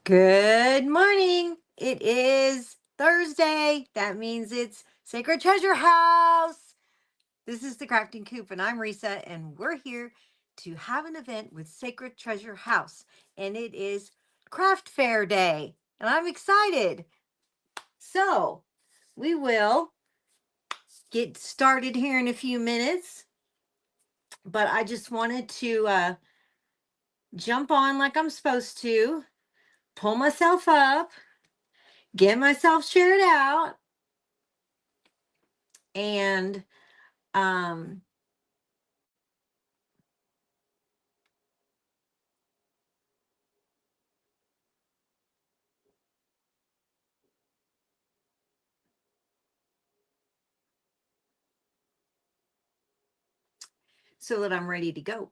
Good morning. It is Thursday. That means it's Sacred Treasure House. This is the Crafting Coop, and I'm Reesa, and we're here to have an event with Sacred Treasure House, and it is Craft Fair Day, and I'm excited. So, we will get started here in a few minutes, but I just wanted to jump on like I'm supposed to, pull myself up, get myself shared out, and um so that I'm ready to go,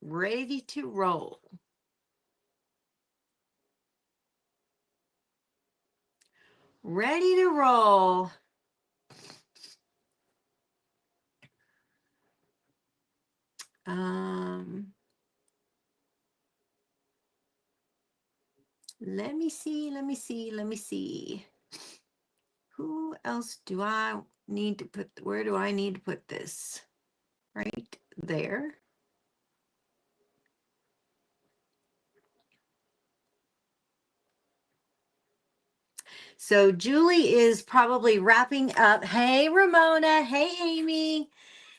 ready to roll, ready to roll. um let me see who else do I need to put, where do I need to put this? Right there. So Julie is probably wrapping up. Hey Ramona, hey Amy,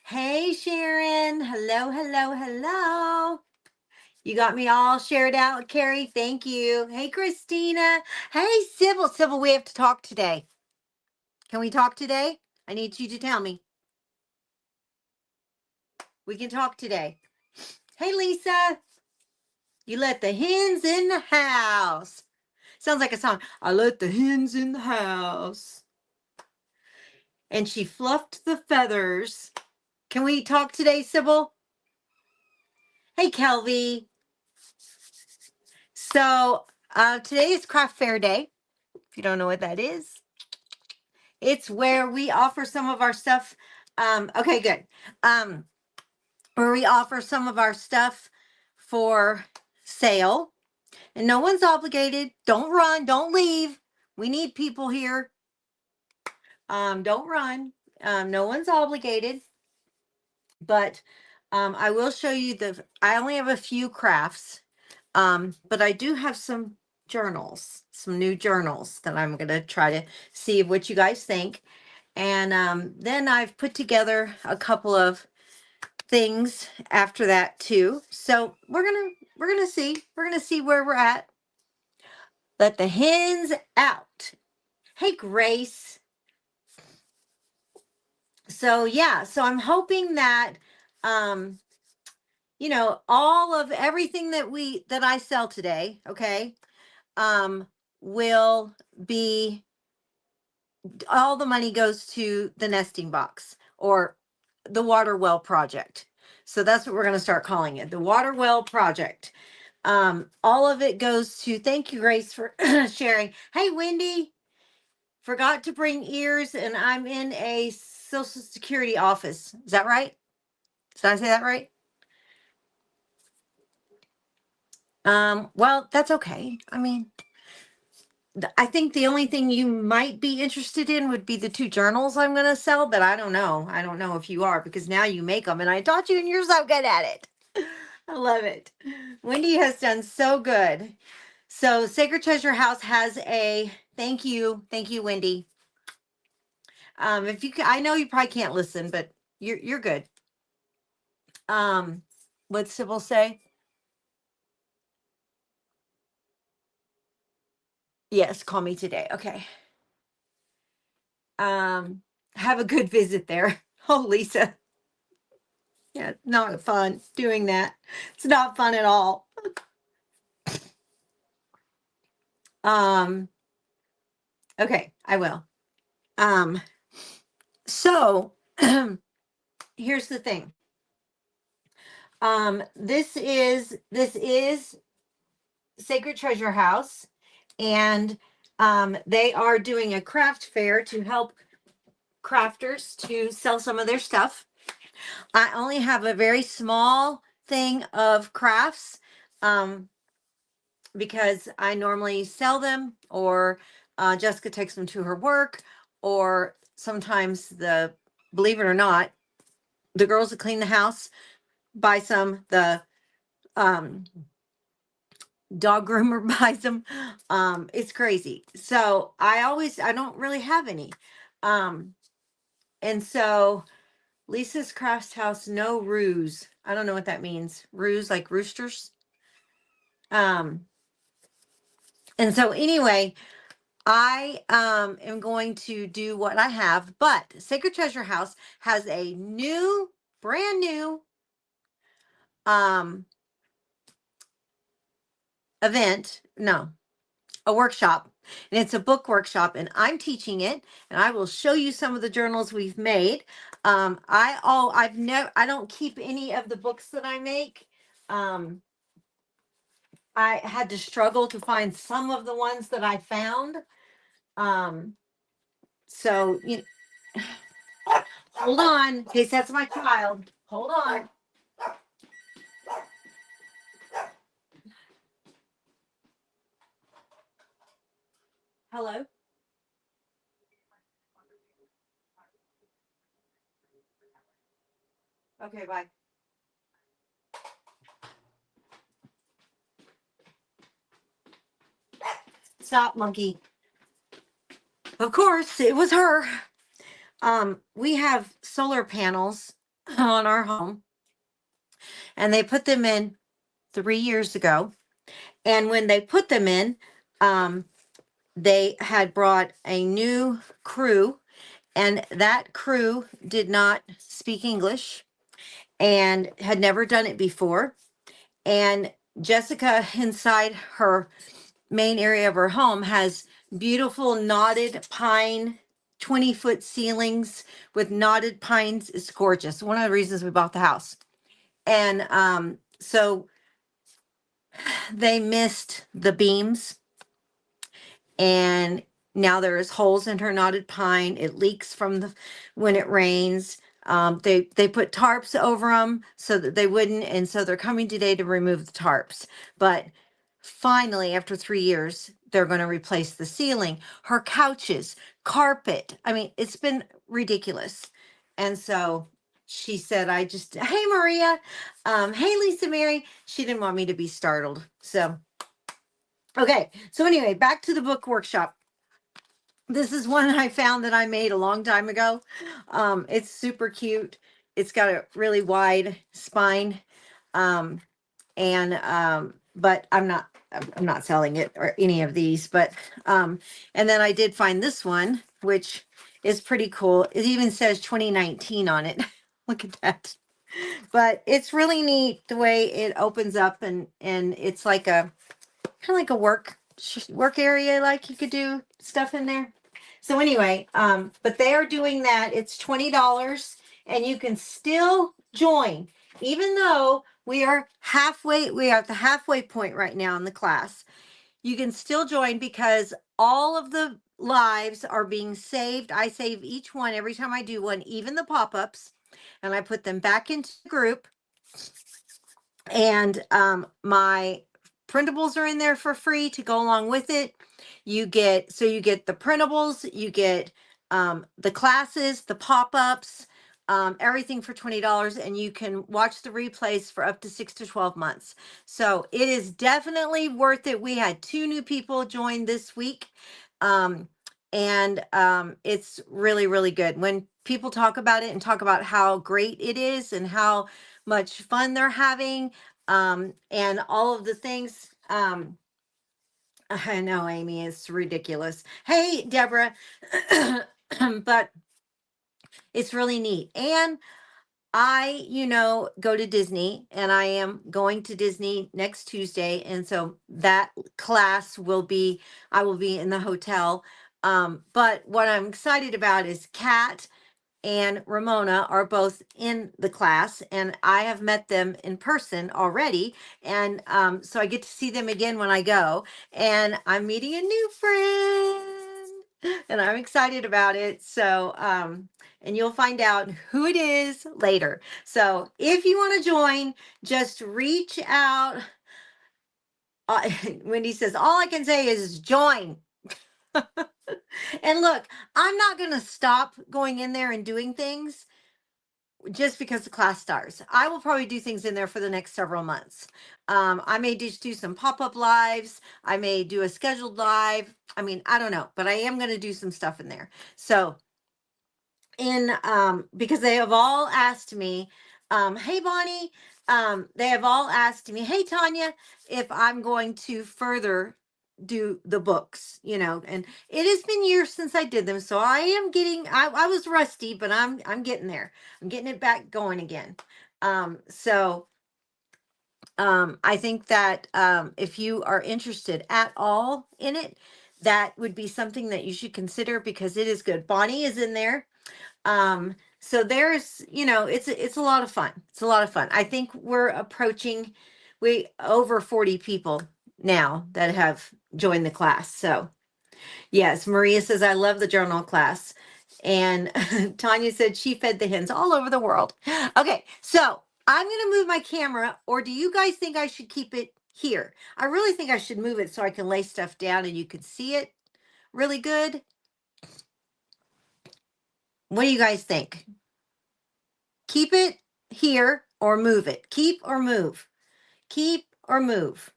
hey Sharon, hello, hello, hello. You got me all shared out, Carrie. Thank you. Hey, Christina. Hey, Sybil. Sybil, we have to talk today. Can we talk today? I need you to tell me. We can talk today. Hey, Lisa. You let the hens in the house. Sounds like a song. I let the hens in the house. And she fluffed the feathers. Can we talk today, Sybil? Hey, Kelvy. So today is Craft Fair Day. If you don't know what that is, it's where we offer some of our stuff. Okay, good. Where we offer some of our stuff for sale, and no one's obligated. Don't run, don't leave. We need people here. Don't run. No one's obligated. But I will show you I only have a few crafts, but I do have some journals, some new journals that I'm going to try to see what you guys think. And then I've put together a couple of things after that too. So we're gonna see where we're at. Let the hens out. Hey Grace. So yeah, so I'm hoping that all of everything that I sell today, okay, will be, all the money goes to the nesting box or the water well project. So that's what we're going to start calling it, the water well project. All of it goes to, thank you, Grace, for sharing. Hey, Wendy, forgot to bring ears, and I'm in a Social Security office. Is that right? Did I say that right? Well, that's okay. I mean, I think the only thing you might be interested in would be the two journals I'm going to sell, but I don't know. I don't know if you are, because now you make them and I taught you and you're so good at it. I love it. Wendy has done so good. So Sacred Treasure House has a thank you, Wendy. If you can, I know you probably can't listen, but you're good. What's Sybil say? Yes, call me today. Okay. Have a good visit there. Oh, Lisa. Yeah, not fun doing that. It's not fun at all. Um, okay, I will. So here's the thing. This is Sacred Treasure House, and they are doing a craft fair to help crafters to sell some of their stuff. I only have a very small thing of crafts. because I normally sell them, or Jessica takes them to her work, or sometimes believe it or not, the girls that clean the house buy some. The um, dog groomer buys them. It's crazy. So I don't really have any. Um, and so Lisa's Crafts House, no ruse. I don't know what that means. Ruse, like roosters. Um, and so anyway, I am going to do what I have, but Sacred Treasure House has a brand new um event. No, a workshop. And it's a book workshop, and I'm teaching it, and I will show you some of the journals we've made. I don't keep any of the books that I make. I had to struggle to find some of the ones that I found. Um, so you hold on, in case that's my child. Hold on. Hello. Okay, bye. Stop, monkey. Of course, it was her. We have solar panels on our home, and they put them in 3 years ago. And when they put them in, um, they had brought a new crew, and that crew did not speak English and had never done it before. And Jessica, inside her main area of her home, has beautiful knotted pine 20-foot ceilings with knotted pines. It's gorgeous. One of the reasons we bought the house. And so they missed the beams, and now there is holes in her knotted pine. It leaks from when it rains. They put tarps over them so that they wouldn't, and so they're coming today to remove the tarps. But finally, after 3 years, they're going to replace the ceiling, her couches, carpet. I mean, it's been ridiculous. And so she said, hey, Maria, hey, Lisa Mary. She didn't want me to be startled. So, okay. So anyway, back to the book workshop. This is one I found that I made a long time ago. It's super cute. It's got a really wide spine. Um, but I'm not selling it or any of these, but and then I did find this one, which is pretty cool. It even says 2019 on it. Look at that. But it's really neat the way it opens up, and it's like a kind of like a work area, like you could do stuff in there. So anyway, but they are doing that. It's $20, and you can still join, even though we are at the halfway point right now in the class. You can still join because all of the lives are being saved. I save each one every time I do one, even the pop-ups, and I put them back into the group. And my printables are in there for free to go along with it. You get the printables, you get the classes, the pop-ups, everything for $20, and you can watch the replays for up to 6 to 12 months. So it is definitely worth it. We had 2 new people join this week. And it's really, really good when people talk about it and talk about how great it is and how much fun they're having, and all of the things. I know, Amy, it's ridiculous. Hey, Deborah. But it's really neat. And I, go to Disney, and I am going to Disney next Tuesday. And so that class I will be in the hotel. But what I'm excited about is Kat and Ramona are both in the class, and I have met them in person already. And so I get to see them again when I go, and I'm meeting a new friend, and I'm excited about it. So, and you'll find out who it is later. So if you want to join, just reach out Wendy says, all I can say is join. And look, I'm not going to stop going in there and doing things just because the class starts. I will probably do things in there for the next several months. I may just do some pop-up lives. I may do a scheduled live. I mean, I don't know, but I am going to do some stuff in there. So because they have all asked me, hey Bonnie, they have all asked me, hey Tanya, if I'm going to further do the books, and it has been years since I did them, so I am getting, I was rusty, but I'm getting there. I'm getting it back going again. So I think that if you are interested at all in it, that would be something that you should consider because it is good. Bonnie is in there. So there's, it's a lot of fun. It's a lot of fun. I think we're approaching over 40 people now that have joined the class. So yes, Maria says, I love the journal class. And Tanya said she fed the hens all over the world. Okay, so I'm going to move my camera, or do you guys think I should keep it here? I really think I should move it so I can lay stuff down and you can see it really good. What do you guys think? Keep it here or move it? Keep or move? Keep or move?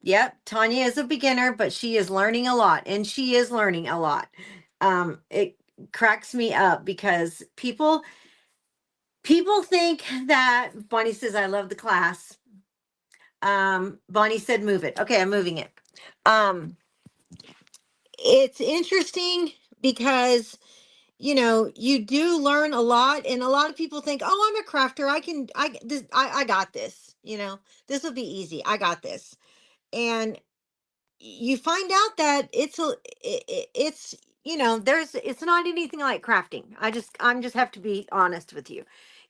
Yep, Tanya is a beginner, but she is learning a lot, and she is learning a lot. It cracks me up because people think that Bonnie says, I love the class. Bonnie said, move it. Okay, I'm moving it. It's interesting because you do learn a lot, and a lot of people think, oh, I'm a crafter. I got this, this will be easy. I got this. And you find out that it's it's not anything like crafting. I'm just have to be honest with you.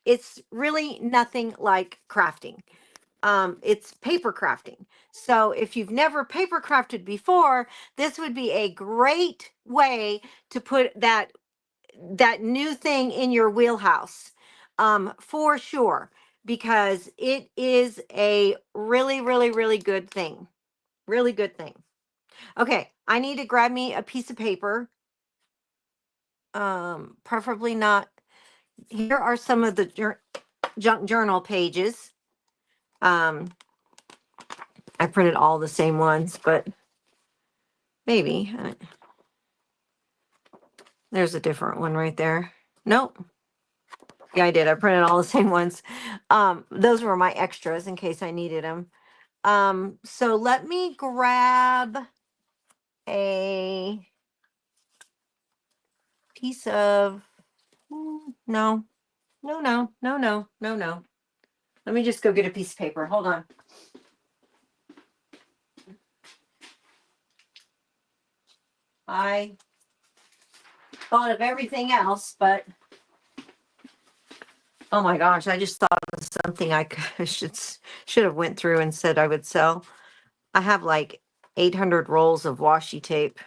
It's really nothing like crafting. It's paper crafting. So if you've never paper crafted before, this would be a great way to put that new thing in your wheelhouse, for sure, because it is a really, really, really good thing. Really good thing. Okay, I need to grab me a piece of paper. Preferably not. Here are some of the junk journal pages. I printed all the same ones, but maybe. There's a different one right there. Nope. Yeah, I did. I printed all the same ones. Those were my extras in case I needed them. So let me grab a piece of, no. Let me just go get a piece of paper. Hold on. I thought of everything else, but oh my gosh, I just thought of something I should have went through and said I would sell. I have like 800 rolls of washi tape.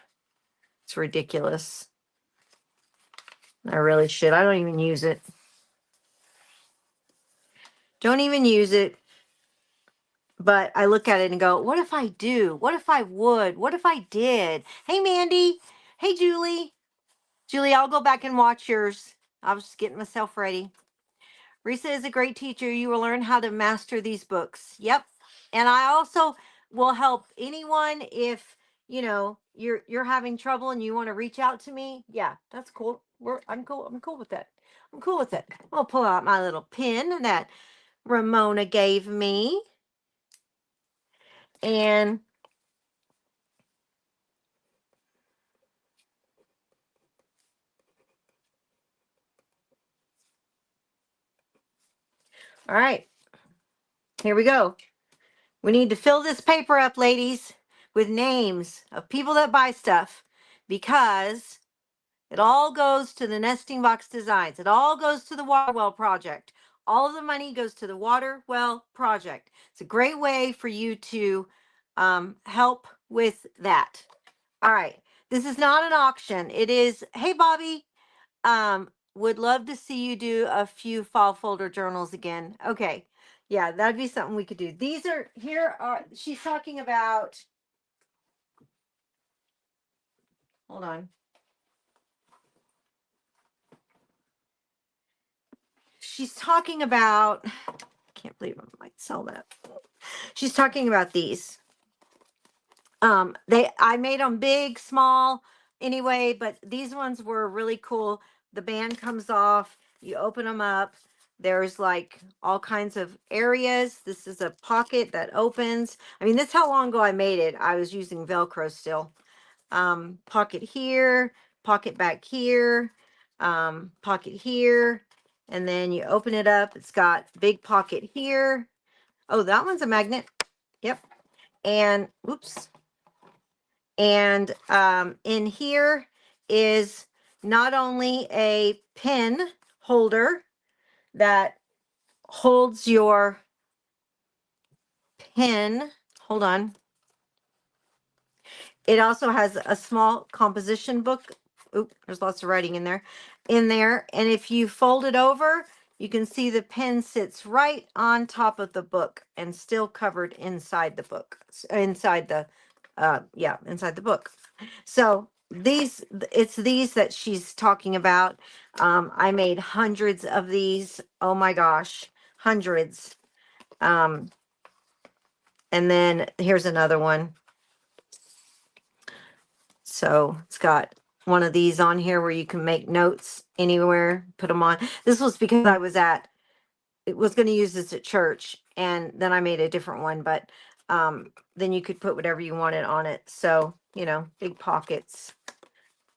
It's ridiculous. I really should. I don't even use it. Don't even use it. But I look at it and go, what if I do? What if I would? What if I did? Hey, Mandy. Hey, Julie. Julie, I'll go back and watch yours. I was just getting myself ready. Reesa is a great teacher. You will learn how to master these books. Yep. And I also will help anyone if, you're having trouble and you want to reach out to me. Yeah, that's cool. I'm cool. I'm cool with that. I'm cool with it. I'll pull out my little pin that Ramona gave me. And all right, here we go. We need to fill this paper up, ladies, with names of people that buy stuff, because it all goes to the nesting box designs. It all goes to the water well project. All of the money goes to the water well project. It's a great way for you to help with that. All right. This is not an auction. It is, hey, Bobby, would love to see you do a few fall folder journals again. Okay. Yeah, that'd be something we could do. These are here are she's talking about, hold on. She's talking about, can't believe I might sell that. She's talking about these. I made them big, small anyway, but these ones were really cool. The band comes off, you open them up. There's like all kinds of areas. This is a pocket that opens. I mean, this is how long ago I made it. I was using Velcro still. Pocket here, pocket back here, pocket here, and then you open it up. It's got big pocket here. Oh, that one's a magnet. Yep. And oops. And in here is not only a pen holder that holds your pen. Hold on. It also has a small composition book. Oop, there's lots of writing in there. And if you fold it over, you can see the pen sits right on top of the book and still covered inside the book. Inside the inside the book. So it's these that she's talking about. I made hundreds of these. Oh my gosh, hundreds. And then here's another one. So it's got one of these on here where you can make notes anywhere, put them on. This was because it was going to use this at church, and then I made a different one, but then you could put whatever you wanted on it. So, big pockets.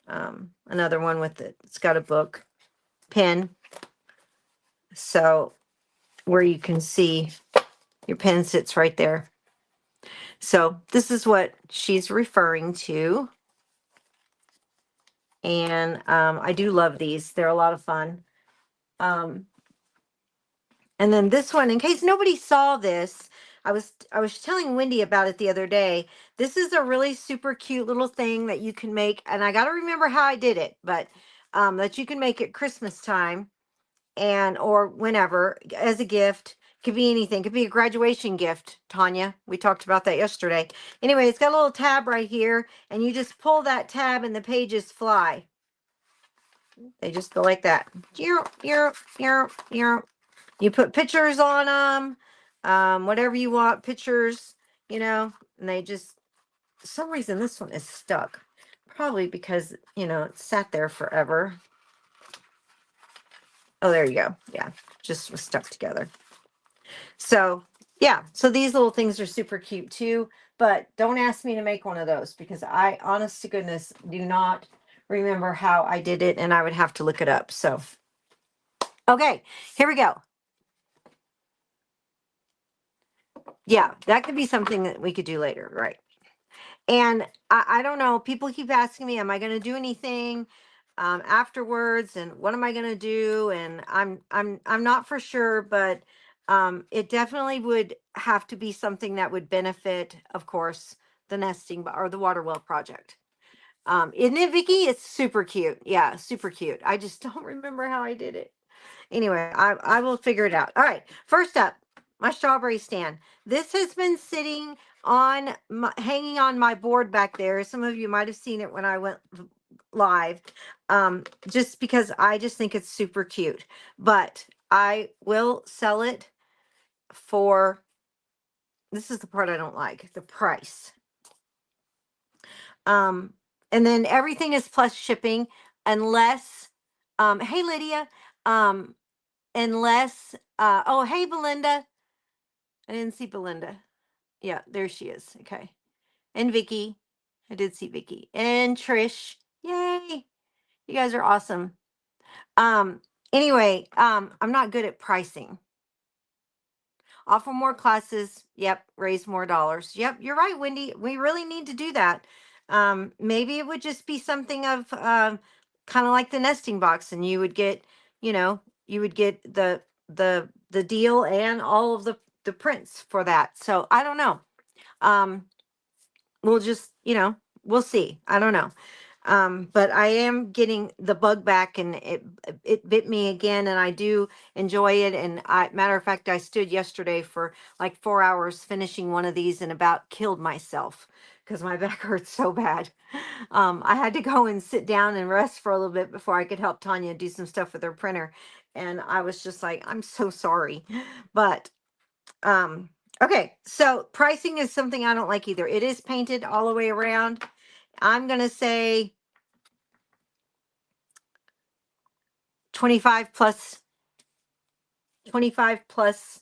Another one with it's got a book, pen. So where you can see your pen sits right there. So this is what she's referring to. And I do love these. They're a lot of fun. And then this one, in case nobody saw this, I was telling Wendy about it the other day. This is a really super cute little thing that you can make, and I got to remember how I did it, but that you can make at Christmas time or whenever as a gift. Could be anything. Could be a graduation gift, Tanya. We talked about that yesterday. Anyway, it's got a little tab right here, and you just pull that tab and the pages fly. They just go like that. You put pictures on them, whatever you want, pictures, and they just, for some reason, this one is stuck. Probably because, it sat there forever. Oh, there you go. Yeah, just was stuck together. So, yeah, so these little things are super cute too, but don't ask me to make one of those because I, honest to goodness, do not remember how I did it, and I would have to look it up. So, okay, here we go. Yeah, that could be something that we could do later, right? And I don't know. People keep asking me, "Am I going to do anything afterwards?" And what am I going to do? And I'm not for sure, but it definitely would have to be something that would benefit, of course, the nesting or the water well project. Isn't it, Vicky? It's super cute. Yeah, super cute. I just don't remember how I did it. Anyway, I will figure it out. All right. First up, my strawberry stand. This has been sitting hanging on my board back there. Some of you might have seen it when I went live, just because I just think it's super cute. But I will sell it for, this is the part I don't like, the price. And then everything is plus shipping unless, hey Lydia, unless, oh, hey Belinda. I didn't see Belinda. Yeah, there she is. Okay. And Vicky. I did see Vicky. And Trish. Yay. You guys are awesome. Anyway, I'm not good at pricing. Offer more classes. Yep. Raise more dollars. Yep. You're right, Wendy. We really need to do that. Maybe it would just be something of kind of like the nesting box, and you would get, you would get the deal and all of the prints for that. So I don't know. We'll just, we'll see. I don't know. But I am getting the bug back, and it bit me again, and I do enjoy it. And matter of fact, I stood yesterday for like 4 hours finishing one of these and about killed myself because my back hurts so bad. I had to go and sit down and rest for a little bit before I could help Tanya do some stuff with her printer. And I was just like, I'm so sorry. But um, okay, so pricing is something I don't like either. It is painted all the way around. I'm gonna say 25 plus 25 plus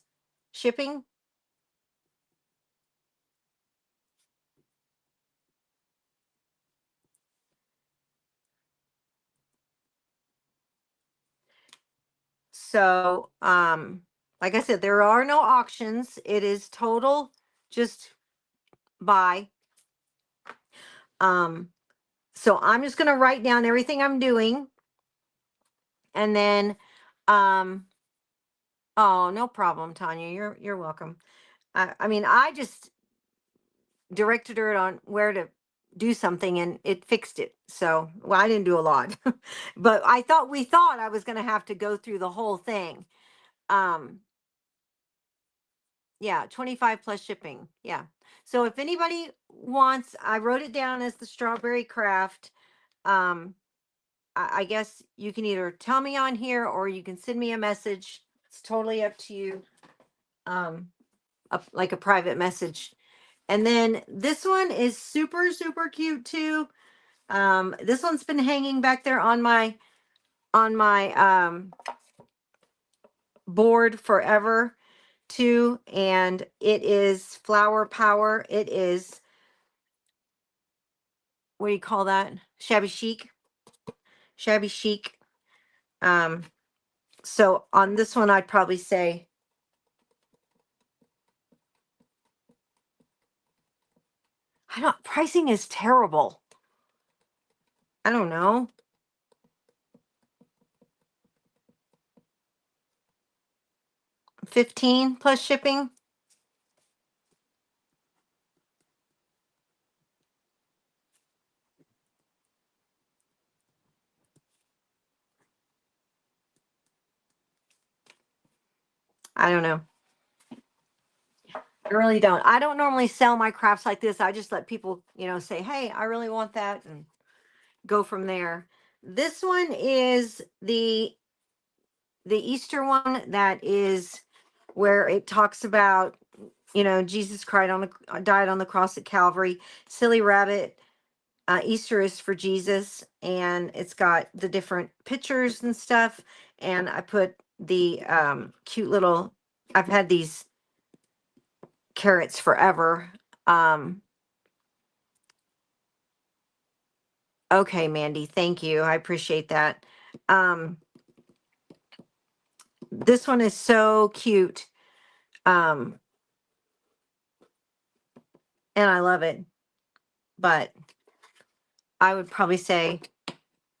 shipping. So, like I said, there are no auctions. It is total just buy. Um, so I'm just gonna write down everything I'm doing, and then, um, oh, no problem, Tanya. You're welcome. I mean, I just directed her on where to do something, and it fixed it. So, well, I didn't do a lot, but we thought I was gonna have to go through the whole thing. Um, Yeah, 25 plus shipping. Yeah. So if anybody wants, I wrote it down as the strawberry craft. Um, I guess you can either tell me on here or you can send me a message. It's totally up to you. Um, like a private message. And then this one is super, super cute too. This one's been hanging back there on my board forever too. And it is flower power. It is, what do you call that? Shabby chic. Shabby chic. Um, so on this one, I'd probably say, I don't, pricing is terrible. I don't know. 15 plus shipping. I don't know. I really don't. I don't normally sell my crafts like this. I just let people, say, hey, I really want that, and go from there. This one is the Easter one that is where it talks about, Jesus died on the cross at Calvary. Silly rabbit. Easter is for Jesus, and it's got the different pictures and stuff. And I put the cute little. I've had these carrots forever. Um, okay, Mandy, thank you. I appreciate that. This one is so cute. Um, and I love it. But I would probably say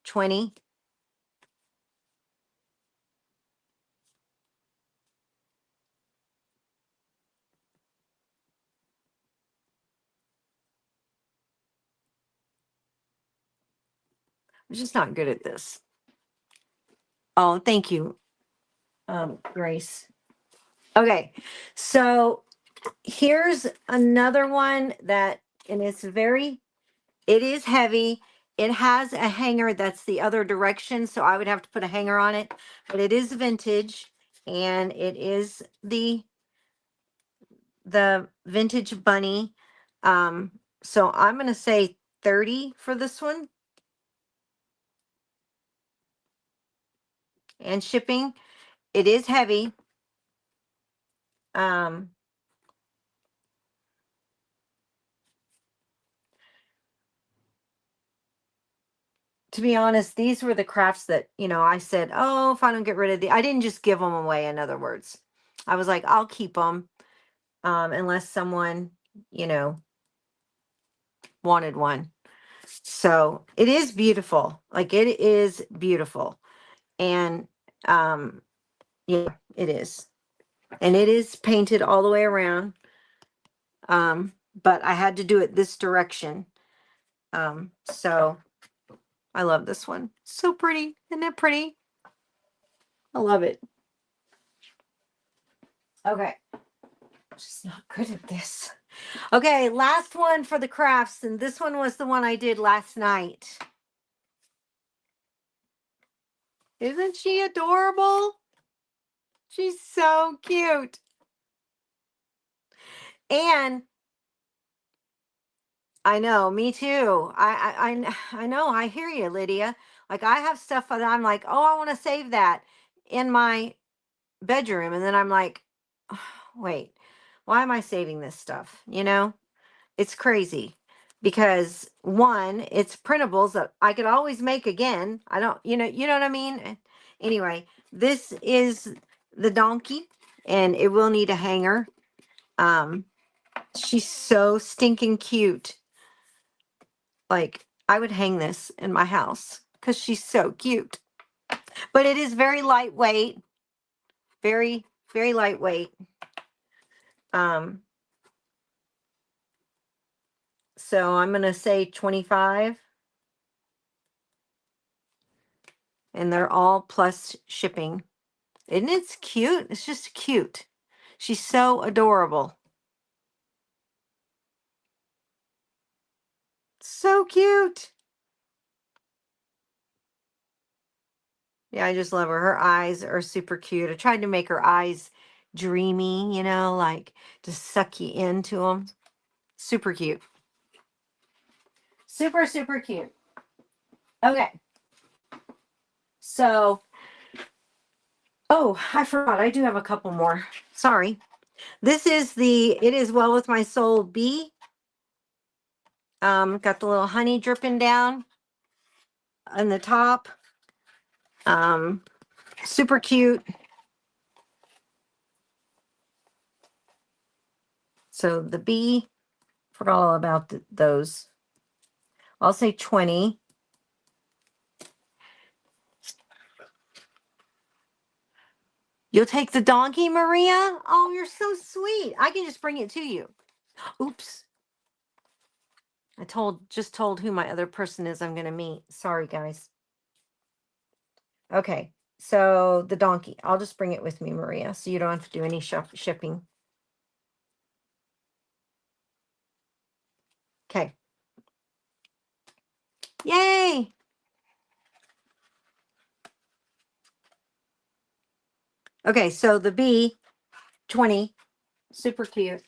20. I'm just not good at this. Oh, thank you, Grace. Okay, so here's another one and it is heavy. It has a hanger that's the other direction, so I would have to put a hanger on it, but it is vintage, and it is the vintage bunny. So I'm going to say 30 for this one. And shipping, it is heavy. Um, to be honest, these were the crafts that, I said, oh, if I don't get rid of I didn't just give them away. In other words, I was like, I'll keep them, unless someone, wanted one. So it is beautiful. Like, it is beautiful. And, yeah, it is. And it is painted all the way around. But I had to do it this direction. So I love this one. So pretty. Isn't it pretty? I love it. Okay. I'm just not good at this. Okay, last one for the crafts, and this one was the one I did last night. Isn't she adorable? She's so cute. And I know, me too. I know. I hear you, Lydia. Like I have stuff that I'm like, oh, I want to save that in my bedroom, and then I'm like, "Oh, wait, why am I saving this stuff? You know, it's crazy because one, it's printables that I could always make again. I don't, you know what I mean. Anyway, this is the donkey, and it will need a hanger. Um, she's so stinking cute. Like, I would hang this in my house because she's so cute. But it is very lightweight, very, very lightweight. Um, so I'm going to say 25. And they're all plus shipping. Isn't it cute? It's just cute. She's so adorable. So cute. Yeah, I just love her. Her eyes are super cute. I tried to make her eyes dreamy, you know, like to suck you into them. Super cute. Super, super cute. Okay. So, oh, I forgot. I do have a couple more. Sorry. This is the It Is Well With My Soul bee. Got the little honey dripping down on the top. Super cute. So the bee, forgot all about those. I'll say 20. You'll take the donkey, Maria? Oh, you're so sweet. I can just bring it to you. Oops. I just told who my other person is I'm going to meet. Sorry, guys. Okay. So the donkey, I'll just bring it with me, Maria, so you don't have to do any shipping. Okay. Yay. Okay, so the bee, 20, super cute.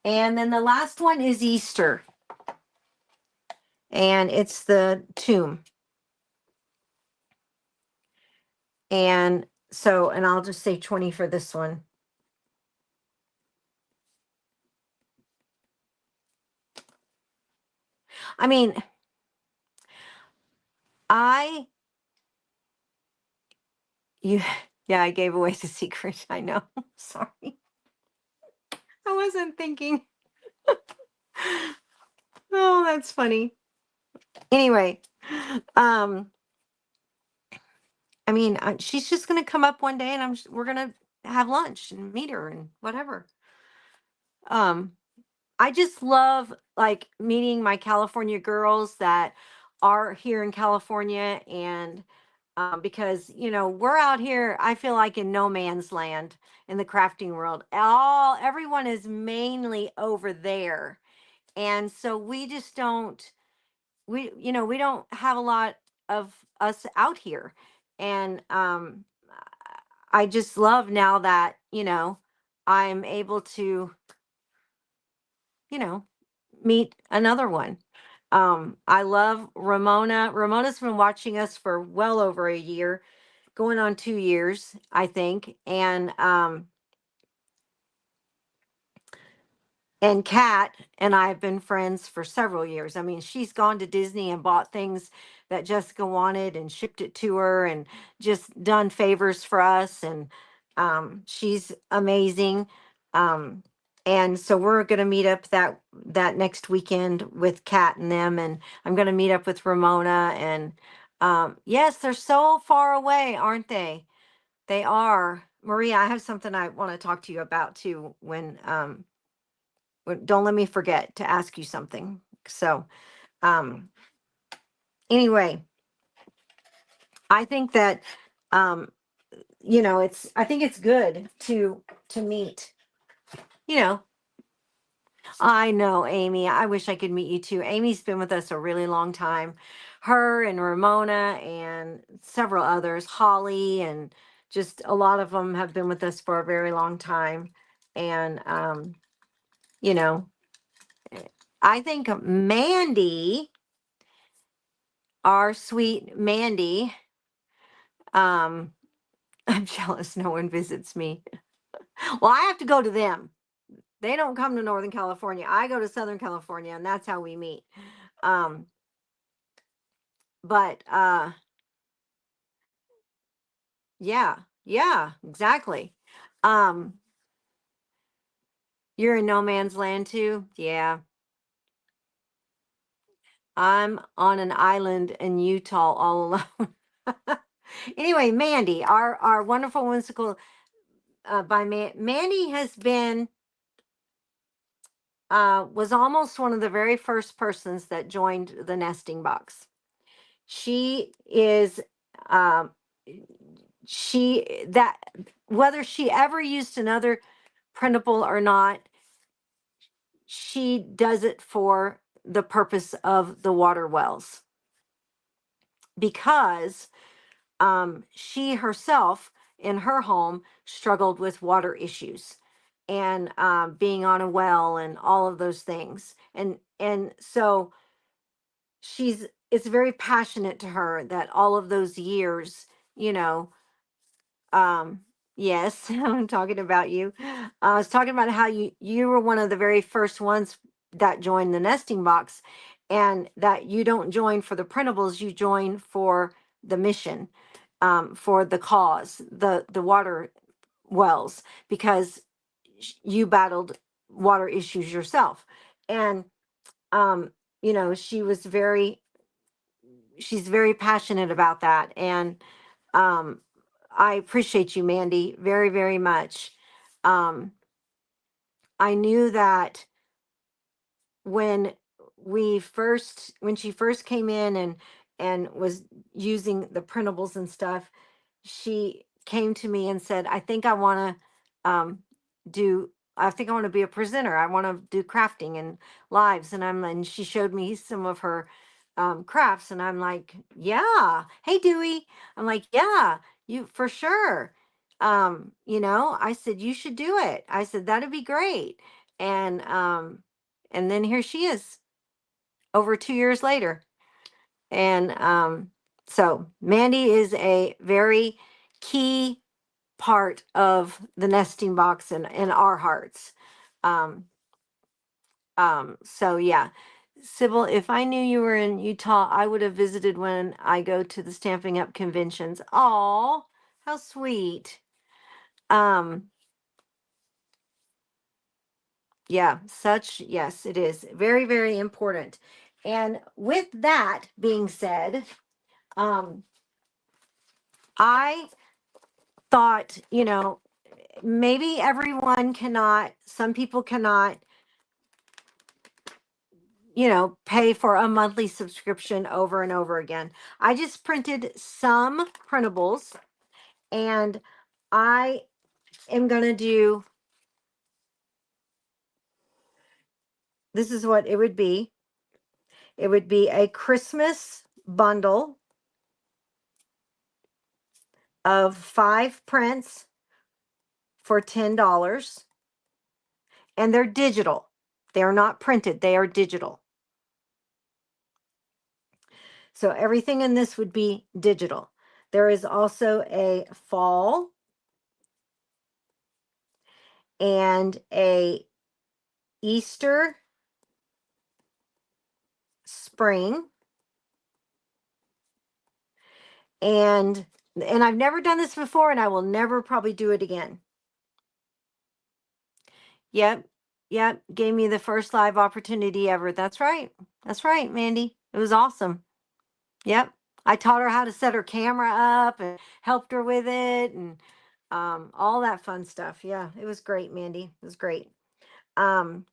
And then the last one is Easter. And it's the tomb. And so, and I'll just say 20 for this one. I mean, yeah, I gave away the secret. I know. Sorry. I wasn't thinking. Oh, that's funny. Anyway, I mean, she's just going to come up one day and we're going to have lunch and meet her and whatever. I just love like meeting my California girls that are here in California, and because we're out here, I feel like in no man's land in the crafting world. Everyone is mainly over there, and so we just don't we don't have a lot of us out here, and I just love now that I'm able to you know, meet another one. I love Ramona. Ramona's been watching us for well over a year, going on 2 years, I think. And Kat and I have been friends for several years. I mean, she's gone to Disney and bought things that Jessica wanted and shipped it to her and just done favors for us. And she's amazing. Um, and so we're going to meet up that next weekend with Kat and them. And I'm going to meet up with Ramona. And yes, they're so far away, aren't they? They are. Maria, I have something I want to talk to you about too when don't let me forget to ask you something. So, um, anyway, I think that, um, I think it's good to meet, you know, I know, Amy. I wish I could meet you too. Amy's been with us a really long time. Her and Ramona and several others, Holly, and just a lot of them have been with us for a very long time. And, you know, I think Mandy, our sweet Mandy, um, I'm jealous no one visits me. Well, I have to go to them. They don't come to Northern California. I go to Southern California, and that's how we meet. Um, but yeah, yeah, exactly. Um, you're in no man's land too? Yeah. I'm on an island in Utah all alone. Anyway, Mandy, our wonderful whimsical Mandy has been was almost one of the very first persons that joined the nesting box. She is um she that whether she ever used another printable or not, she does it for the purpose of the water wells because she herself in her home struggled with water issues and being on a well and all of those things, and so she's it's very passionate to her that all of those years, you know, um, yes, I'm talking about you. I was talking about how you were one of the very first ones that joined the nesting box, and that you don't join for the printables, you join for the mission, for the cause, the water wells, because you battled water issues yourself, and um, she was she's very passionate about that, and um, I appreciate you, Mandy, very, very much. Um, I knew that when when she first came in and was using the printables and stuff, she came to me and said, do I think I want to be a presenter. I want to do crafting and lives." And she showed me some of her crafts, and I'm like, "Yeah, hey Dewey." I'm like, "Yeah, you for sure." I said, "You should do it." I said, "That'd be great." And um and then here she is over 2 years later. And so Mandy is a very key part of the nesting box and in our hearts. Um, so yeah. Sybil, if I knew you were in Utah, I would have visited when I go to the Stamping Up conventions. Oh, how sweet. Um, yeah, yes, it is very, very important. And with that being said, um, I thought, maybe some people cannot, pay for a monthly subscription over and over again. I just printed some printables, and I am going to do, this is what it would be. It would be a Christmas bundle of 5 prints for $10, and they're digital. They're not printed, they are digital. So everything in this would be digital. There is also a fall and a Easter, spring, and I've never done this before, and I will never probably do it again. Yep. Yep. Gave me the first live opportunity ever. That's right. That's right, Mandy. It was awesome. Yep. I taught her how to set her camera up and helped her with it, and all that fun stuff. Yeah, it was great, Mandy. It was great. Um,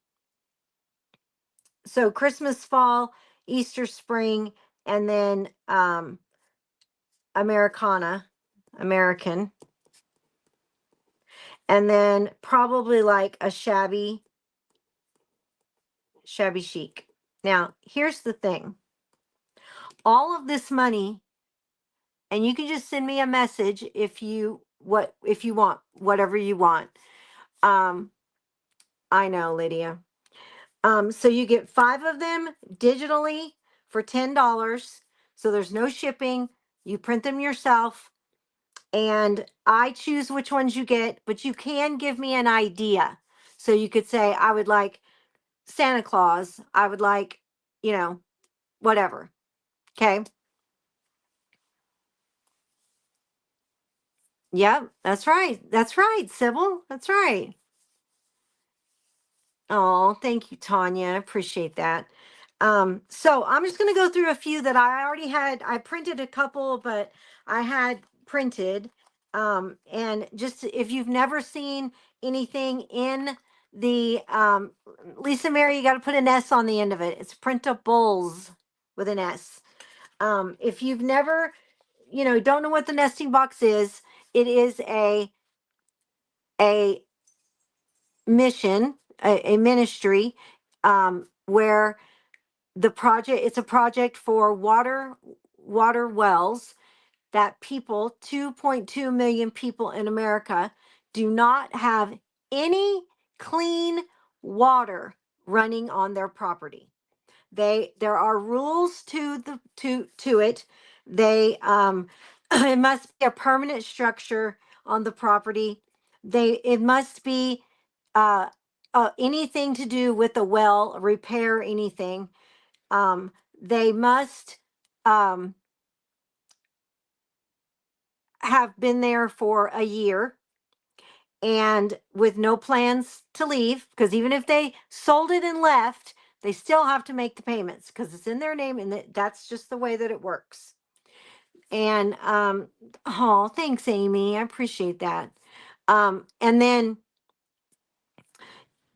so Christmas, fall, Easter, spring, and then Americana, American, and then probably like a shabby chic. Now, here's the thing. All of this money, and you can just send me a message if you want whatever you want. I know, Lydia. So you get 5 of them digitally for $10. So there's no shipping. You print them yourself, and I choose which ones you get, but you can give me an idea. So you could say, I would like Santa Claus. I would like, whatever. Okay. Yep. That's right. That's right, Sybil. That's right. Oh, thank you, Tanya. I appreciate that. So I'm just going to go through a few that I already had. I printed a couple, but I had printed. And just if you've never seen anything in the Lisa Mary, you got to put an S on the end of it. It's printables with an S. If you've never, don't know what the nesting box is, it is a mission, a ministry, where it's a project for water wells that 2.2 million people in America do not have any clean water running on their property. There are rules to it. They it must be a permanent structure on the property. It must be uh, anything to do with the well, repair anything. They must um, have been there for a year and with no plans to leave, because even if they sold it and left, they still have to make the payments because it's in their name, and that's just the way that it works. And oh, thanks, Amy. I appreciate that. And then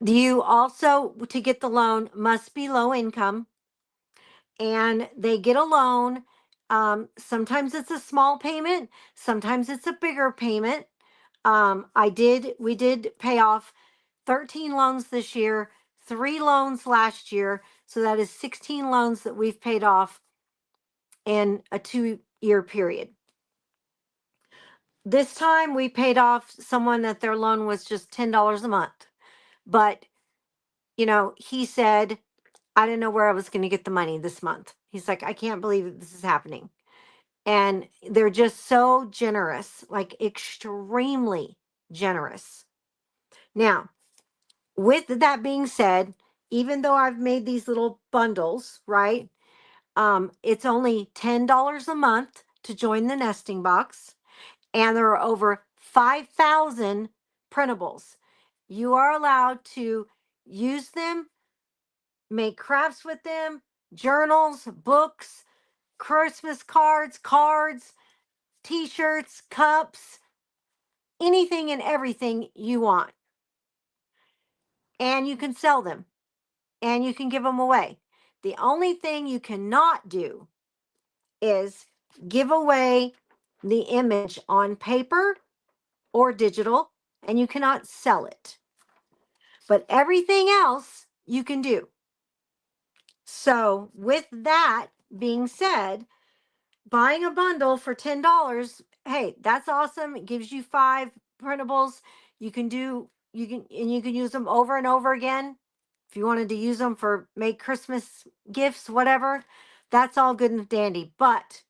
you also, to get the loan, must be low income, and they get a loan. Sometimes it's a small payment, sometimes it's a bigger payment. We did pay off 13 loans this year, 3 loans last year. So that is 16 loans that we've paid off in a 2-year period. This time we paid off someone that their loan was just $10 a month. But, he said, I didn't know where I was going to get the money this month. He's like, I can't believe that this is happening. And they're just so generous, like extremely generous. Now, with that being said, even though I've made these little bundles, right? It's only $10 a month to join the nesting box, and there are over 5,000 printables. You are allowed to use them, make crafts with them, journals, books, Christmas cards, t-shirts, cups, anything and everything you want. And you can sell them, and you can give them away. The only thing you cannot do is give away the image on paper or digital, and you cannot sell it. But everything else you can do. So, with that being said, buying a bundle for $10, hey, that's awesome. It gives you 5 printables. You can use them over and over again. If you wanted to use them for make Christmas gifts, whatever, that's all good and dandy. But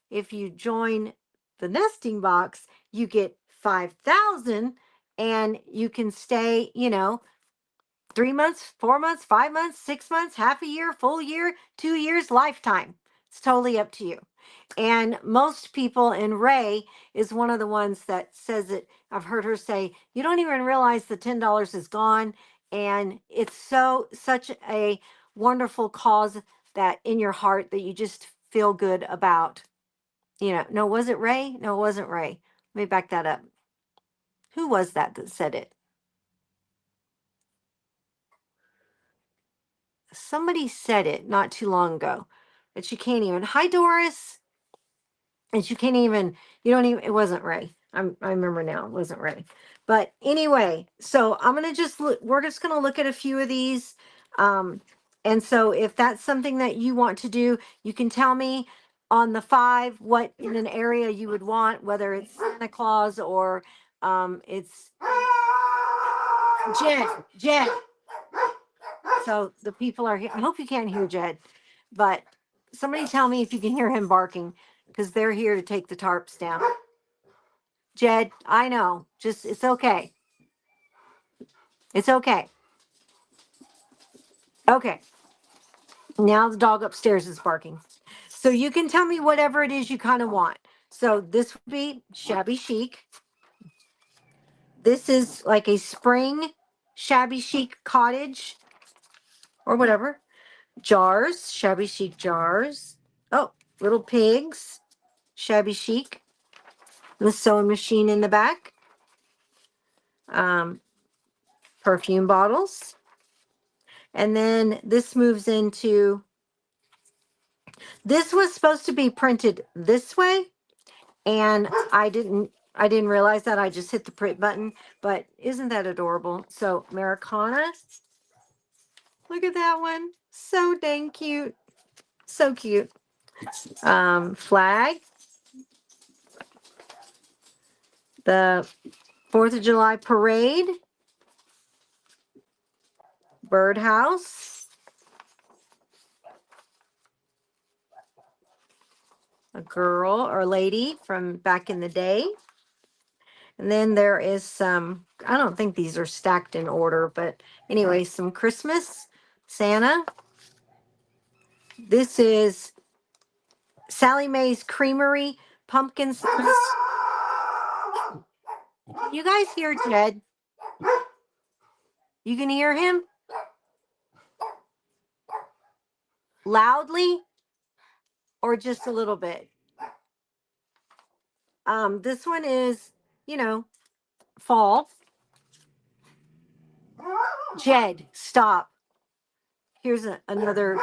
if you join the nesting box, you get 5,000, and you can stay, 3 months, 4 months, 5 months, 6 months, half a year, full year, 2 years, lifetime. It's totally up to you. And most people, and Ray is one of the ones that says it. I've heard her say, you don't even realize the $10 is gone. And it's such a wonderful cause that in your heart that you just feel good about. No, was it Ray? No, it wasn't Ray. Let me back that up. Who was that said it? somebody said it not too long ago that you can't even. Hi, Doris. And you can't even. You don't even. It wasn't Ray. I remember now. It wasn't Ray. But anyway, so I'm gonna just look. We're just gonna look at a few of these. And so if that's something that you want to do, you can tell me on the 5 what in an area you would want, whether it's Santa Claus or it's Jed. So the people are here. I hope you can't hear Jed, but somebody tell me if you can hear him barking because they're here to take the tarps down. Jed, I know. Just, it's okay. It's okay. Okay. Now the dog upstairs is barking. So you can tell me whatever it is you kind of want. So this would be shabby chic. This is like a spring shabby chic cottage or whatever. Jars, shabby chic jars. Oh, little pigs, shabby chic. The sewing machine in the back. Perfume bottles. And then this moves into, this was supposed to be printed this way. And I didn't realize that. I just hit the print button, but isn't that adorable? So Americana, look at that one. So dang cute. So cute. Flag, the 4th of July parade, birdhouse, a girl or lady from back in the day. And then there is some, I don't think these are stacked in order, but anyway, some Christmas, Santa. This is Sally Mae's Creamery pumpkin spice. You guys hear Jed? You can hear him loudly or just a little bit. This one is, you know, fall. Jed, stop. Here's another.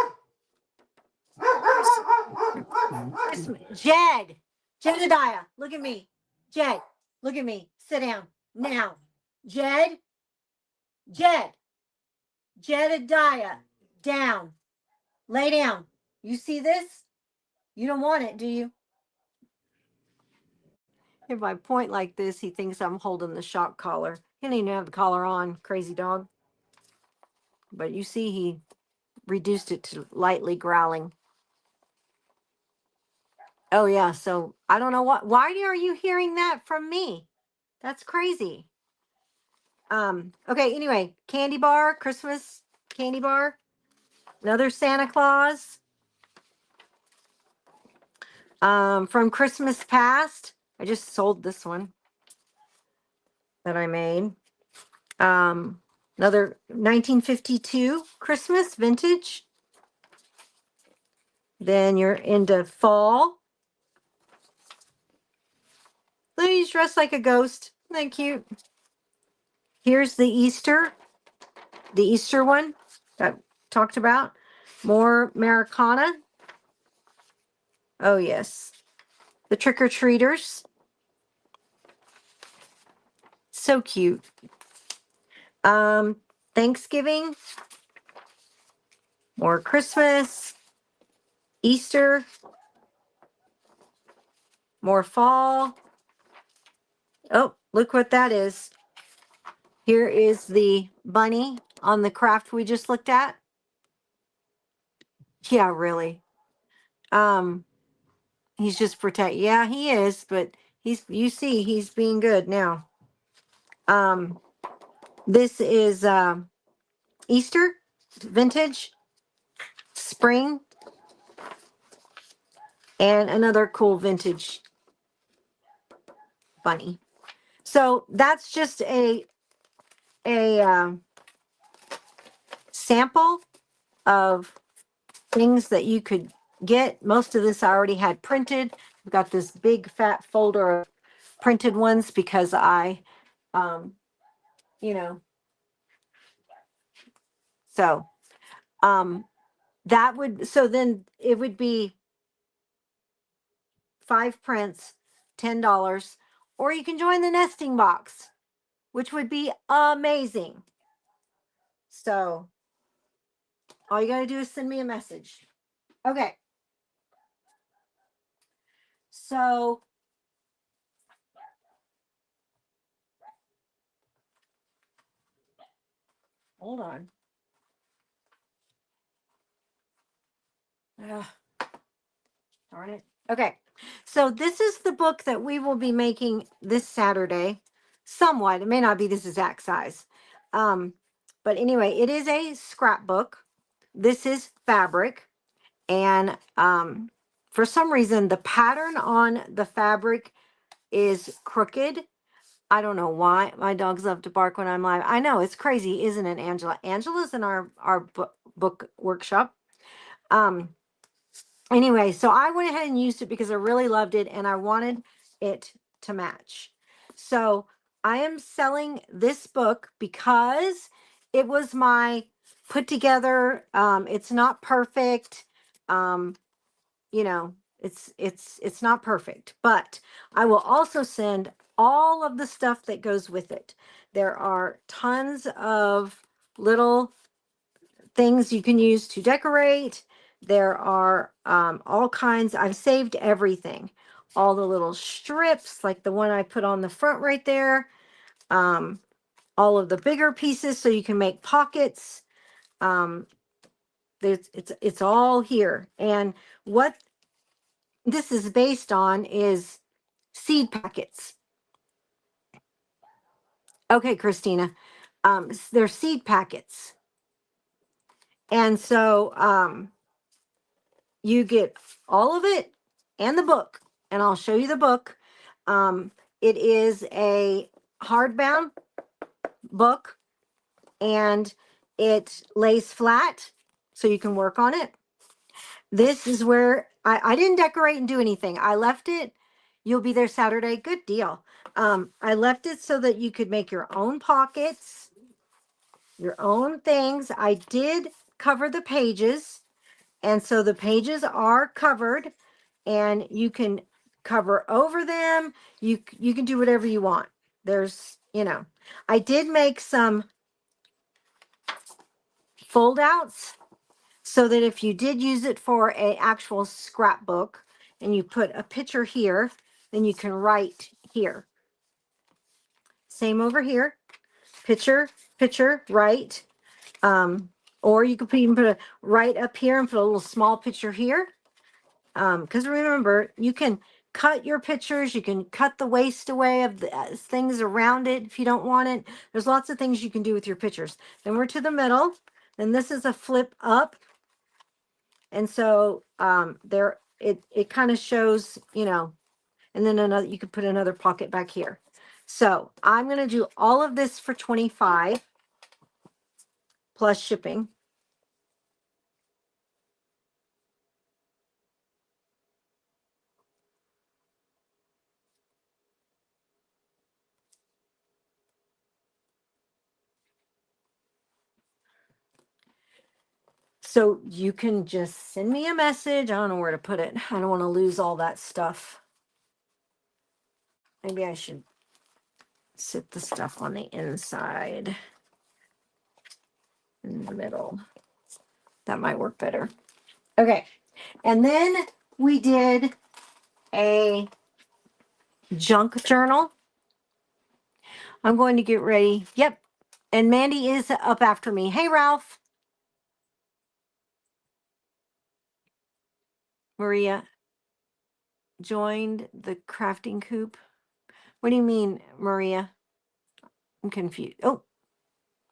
Jed, Jedediah, look at me. Jed, look at me. Sit down now. Jed, Jedediah, down. Lay down. You see this? You don't want it, do you? If I point like this, he thinks I'm holding the shock collar. He didn't even have the collar on, crazy dog. But you see he reduced it to lightly growling. Oh yeah, so I don't know why are you hearing that from me? That's crazy. Okay, anyway, candy bar, Christmas candy bar. Another Santa Claus. From Christmas past. I just sold this one that I made. Another 1952 Christmas vintage. Then you're into fall. Look, he's dressed like a ghost. Isn't that cute? Here's the Easter one that talked about. More Americana. Oh, yes. The trick-or-treaters. So cute. Thanksgiving. More Christmas. Easter. More fall. Oh, look what that is. Here is the bunny on the craft we just looked at. Yeah, really. He's just yeah, he is, but you see he's being good now. This is Easter vintage spring and another cool vintage bunny. So that's just a sample of things that you could get. Most of this I already had printed. I've got this big fat folder of printed ones because I, you know, so That would, so then it would be 5 prints, $10, or you can join the nesting box, which would be amazing. So all you got to do is send me a message. Okay. So hold on. Ugh, darn it. Okay. So this is the book that we will be making this Saturday. Somewhat. It may not be this exact size. But anyway, it is a scrapbook. This is fabric. And for some reason, the pattern on the fabric is crooked. I don't know why. My dogs love to bark when I'm live. I know, it's crazy, isn't it, Angela? Angela's in our book workshop. Anyway, so I went ahead and used it because I really loved it and I wanted it to match. So I am selling this book because it was my put together. It's not perfect. You know, it's not perfect, but I will also send all of the stuff that goes with it. There are tons of little things you can use to decorate. There are all kinds. I've saved everything, all the little strips, like the one I put on the front right there. All of the bigger pieces, so you can make pockets. It's all here. And what this is based on is seed packets. Okay, Christina. They're seed packets. And so you get all of it and the book. And I'll show you the book. It is a hardbound book and it lays flat so you can work on it. This is where I didn't decorate and do anything. I left it. You'll be there Saturday. Good deal. I left it so that you could make your own pockets, your own things. I did cover the pages. And so the pages are covered and you can cover over them. You can do whatever you want. There's, you know, I did make some fold outs so that if you did use it for a actual scrapbook and you put a picture here, then you can write here. Same over here, picture, write. Or you could even put a right up here and put a little small picture here. Because remember, you can cut your pictures, you can cut the waste away of the things around it if you don't want it. There's lots of things you can do with your pictures. Then we're to the middle. Then this is a flip up. And so there it kind of shows, you know, and then another, you could put another pocket back here. So I'm going to do all of this for $25 plus shipping. So you can just send me a message. I don't know where to put it. I don't want to lose all that stuff. Maybe I should sit the stuff on the inside in the middle. That might work better. Okay. And then we did a junk journal. I'm going to get ready. Yep. And Mandy is up after me. Hey, Ralph. Maria joined the Crafting Coop. What do you mean, Maria? I'm confused. Oh,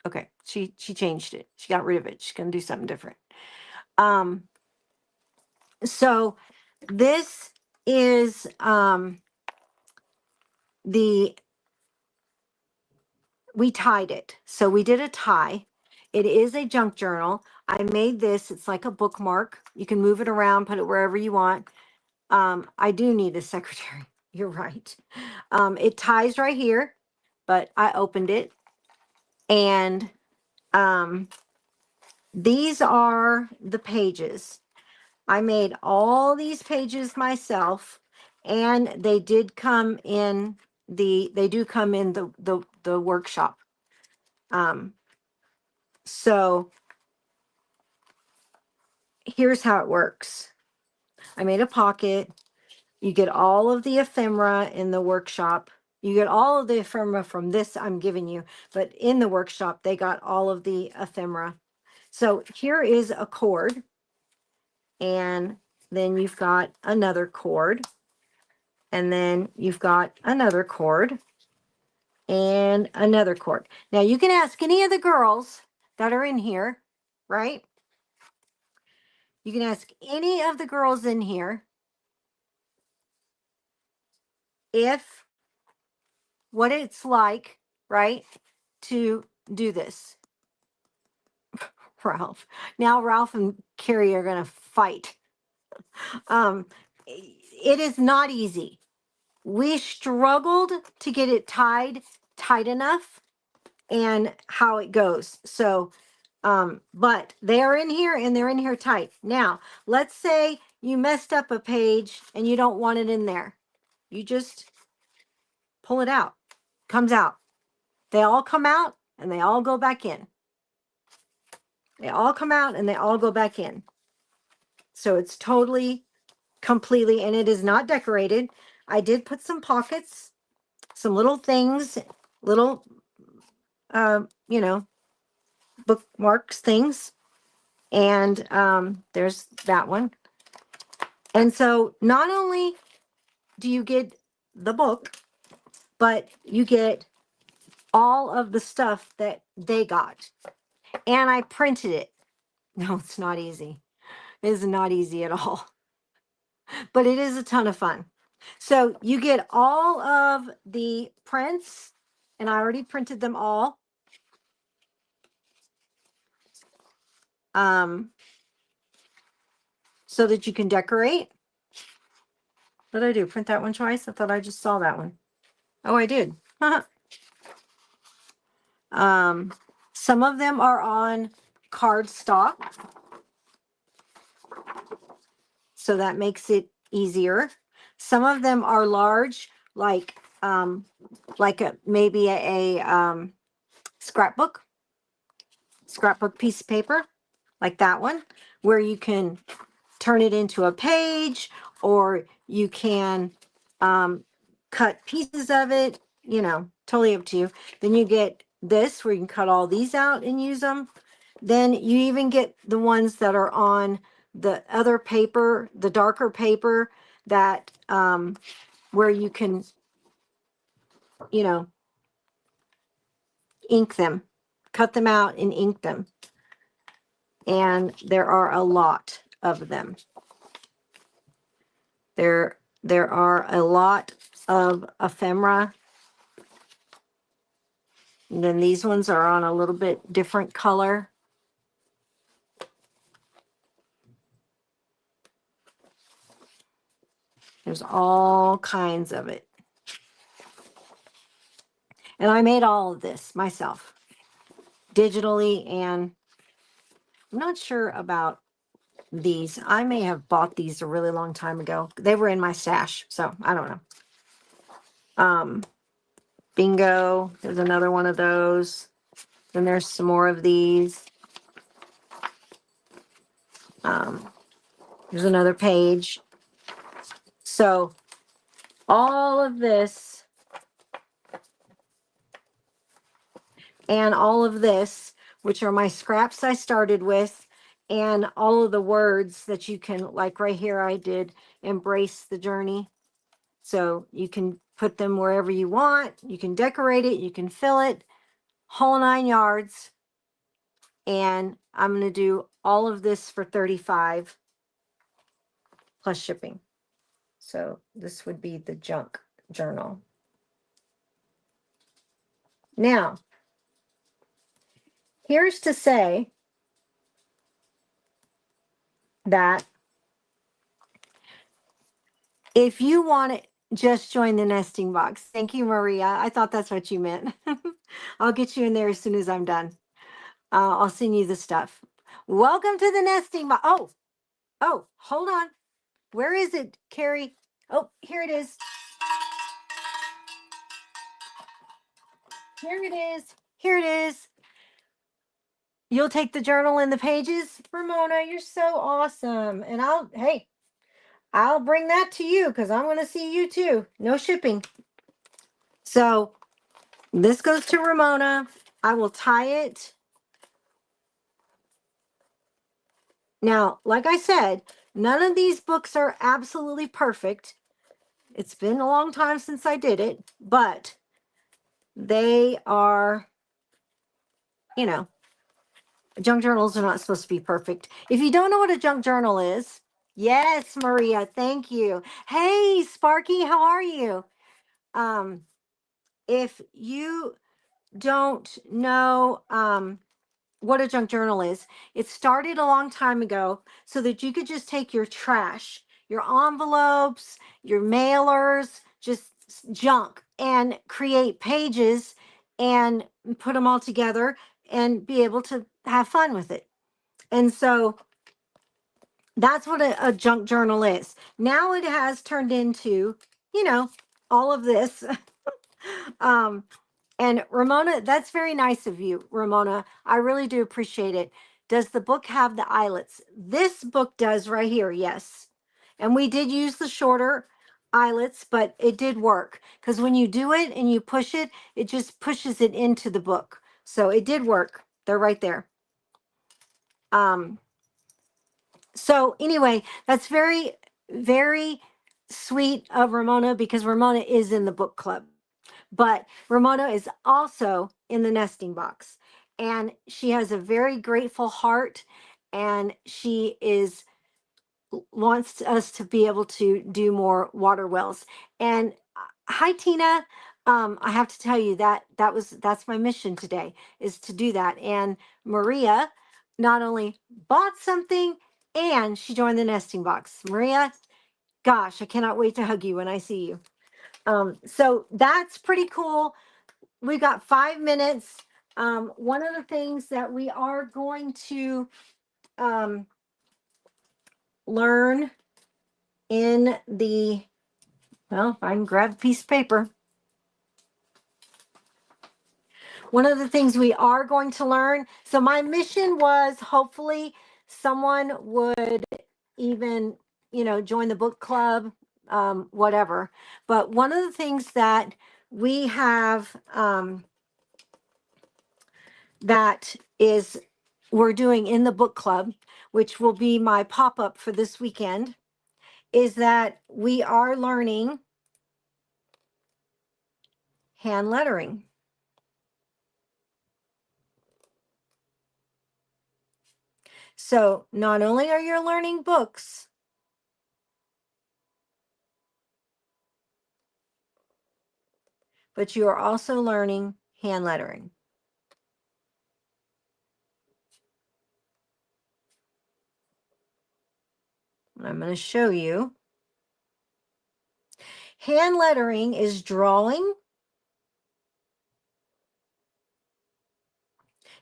okay. She changed it. She got rid of it. She's going to do something different. So this is we tied it. So we did a tie. It is a junk journal. I made this. It's like a bookmark. You can move it around, put it wherever you want. I do need a secretary. You're right. It ties right here, but I opened it and these are the pages. I made all these pages myself, and they did come in they do come in the workshop. So here's how it works. I made a pocket. You get all of the ephemera in the workshop. You get all of the ephemera from this I'm giving you, but in the workshop, they got all of the ephemera. So here is a cord, and then you've got another cord, and then you've got another cord, and another cord. Now you can ask any of the girls that are in here, right? You can ask any of the girls in here if what it's like, right, to do this. Ralph. Now Ralph and Carrie are going to fight. It is not easy. We struggled to get it tight enough and how it goes. So, but they are in here and they're in here tight. Now, let's say you messed up a page and you don't want it in there. You just pull it out. Comes out. They all come out and they all go back in. They all come out and they all go back in. So it's totally, completely, and it is not decorated. I did put some pockets, some little things, little, you know, bookmarks things. And there's that one. And so not only do you get the book, but you get all of the stuff that they got. And I printed it. No, it's not easy. It is not easy at all. But it is a ton of fun. So you get all of the prints, and I already printed them all. So that you can decorate. What did I do? Print that one twice? I thought I just saw that one. Oh, I did. Some of them are on cardstock, so that makes it easier. Some of them are large, like maybe a scrapbook piece of paper, like that one, where you can turn it into a page, or you can cut pieces of it, you know, totally up to you. Then you get this where you can cut all these out and use them. Then you even get the ones that are on the other paper, the darker paper, that where you can, you know, ink them, cut them out and ink them. And there are a lot of them. There are a lot of ephemera. And then these ones are on a little bit different color. There's all kinds of it. And I made all of this myself, digitally, and I'm not sure about these. I may have bought these a really long time ago. They were in my stash, so I don't know. Bingo, there's another one of those. Then there's some more of these. There's another page. So all of this and all of this, which are my scraps I started with, and all of the words that you can, like right here, I did embrace the journey. So you can put them wherever you want. You can decorate it. You can fill it, whole 9 yards. And I'm going to do all of this for $35 plus shipping. So this would be the junk journal. Now, here's to say that if you want to just join the nesting box, thank you, Maria. I thought that's what you meant. I'll get you in there as soon as I'm done. I'll send you the stuff. Welcome to the nesting box. Oh, hold on. Where is it, Carrie? Oh, here it is. Here it is. Here it is. You'll take the journal and the pages? Ramona, you're so awesome. And I'll bring that to you because I'm going to see you too. No shipping. So this goes to Ramona. I will tie it. Now, like I said, none of these books are absolutely perfect. It's been a long time since I did it, but they are, you know, junk journals are not supposed to be perfect. If you don't know what a junk journal is, yes, Maria, thank you. Hey, Sparky, how are you? If you don't know what a junk journal is, it started a long time ago so that you could just take your trash, your envelopes, your mailers, just junk, and create pages and put them all together and be able to have fun with it. And so that's what a junk journal is. Now it has turned into, all of this. um, and Ramona, that's very nice of you, Ramona. I really do appreciate it. Does the book have the eyelets? This book does right here, yes. And we did use the shorter eyelets, but it did work because when you do it and you push it, it just pushes it into the book. So it did work. They're right there. So anyway, that's very, very sweet of Ramona because Ramona is in the book club. But Ramona is also in the nesting box. And she has a very grateful heart. And she wants us to be able to do more water wells. And hi, Tina. I have to tell you that's my mission today is to do that. And Maria not only bought something and she joined the nesting box. Maria, gosh, I cannot wait to hug you when I see you. So that's pretty cool. We've got 5 minutes. One of the things that we are going to learn in if I can grab a piece of paper. One of the things we are going to learn. So my mission was hopefully someone would even, join the book club, whatever. But one of the things that we have, that is we're doing in the book club, which will be my pop-up for this weekend, is that we are learning hand lettering. So not only are you learning books, but you are also learning hand lettering. I'm going to show you. Hand lettering is drawing,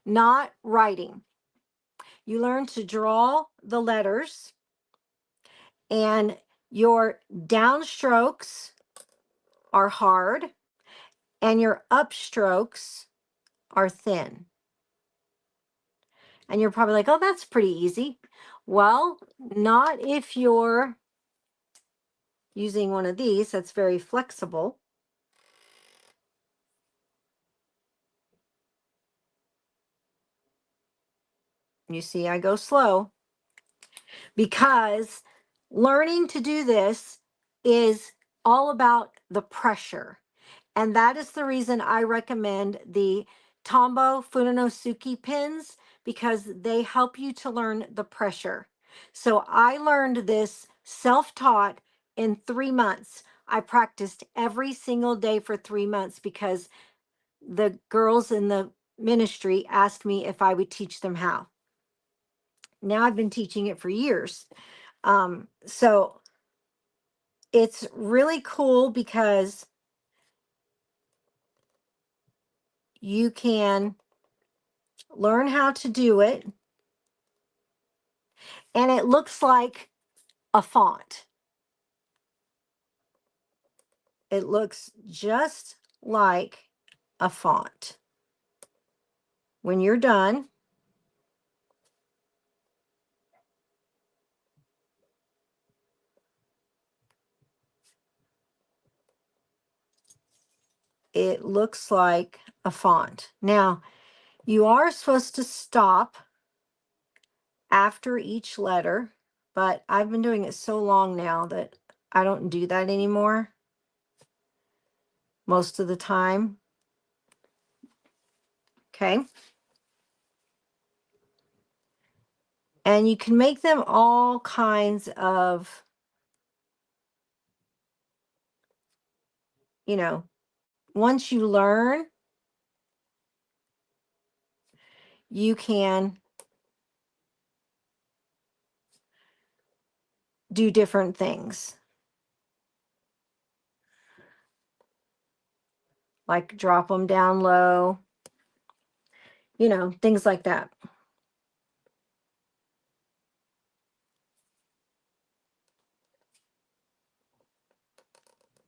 not writing. You learn to draw the letters, and your downstrokes are hard, and your upstrokes are thin. And you're probably like, oh, that's pretty easy. Well, not if you're using one of these that's very flexible. You see, I go slow because learning to do this is all about the pressure. And that is the reason I recommend the Tombow Funanosuke pins because they help you to learn the pressure. So I learned this self-taught in 3 months. I practiced every single day for 3 months because the girls in the ministry asked me if I would teach them how. Now I've been teaching it for years. So it's really cool because you can learn how to do it and it looks like a font. It looks just like a font. When you're done, it looks like a font. Now, you are supposed to stop after each letter, but I've been doing it so long now that I don't do that anymore most of the time. Okay. And you can make them all kinds of, you know, once you learn, you can do different things, like drop them down low, you know, things like that.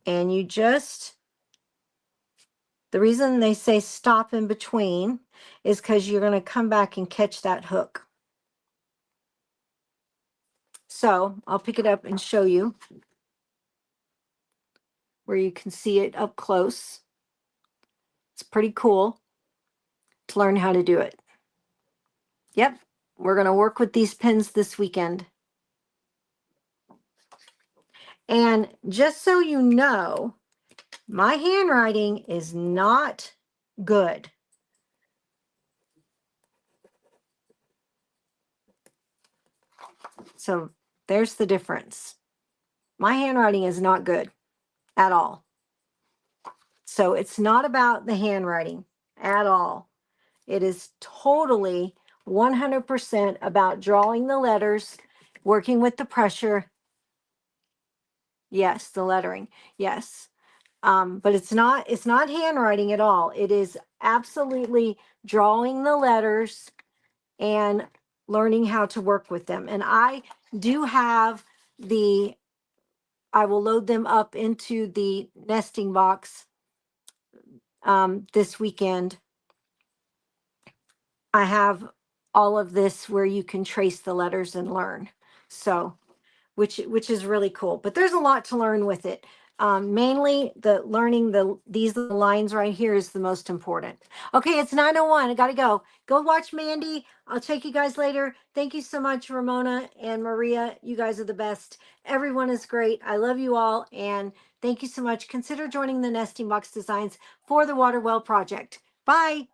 And you just, the reason they say stop in between is because you're going to come back and catch that hook. So I'll pick it up and show you where you can see it up close. It's pretty cool to learn how to do it. Yep, we're going to work with these pens this weekend. And just so you know, my handwriting is not good. So there's the difference. My handwriting is not good at all. So it's not about the handwriting at all. It is totally 100% about drawing the letters, working with the pressure. Yes, the lettering. Yes. But it's not handwriting at all. It is absolutely drawing the letters and learning how to work with them. And I do have I will load them up into the nesting box this weekend. I have all of this where you can trace the letters and learn. So, which is really cool. But there's a lot to learn with it. Mainly the learning these lines right here is the most important. Okay, it's 9:01. I gotta go. Go watch Mandy. I'll check you guys later. Thank you so much, Ramona and Maria. You guys are the best. Everyone is great. I love you all, and thank you so much. Consider joining the Nesting Box Designs for the Water Well Project. Bye.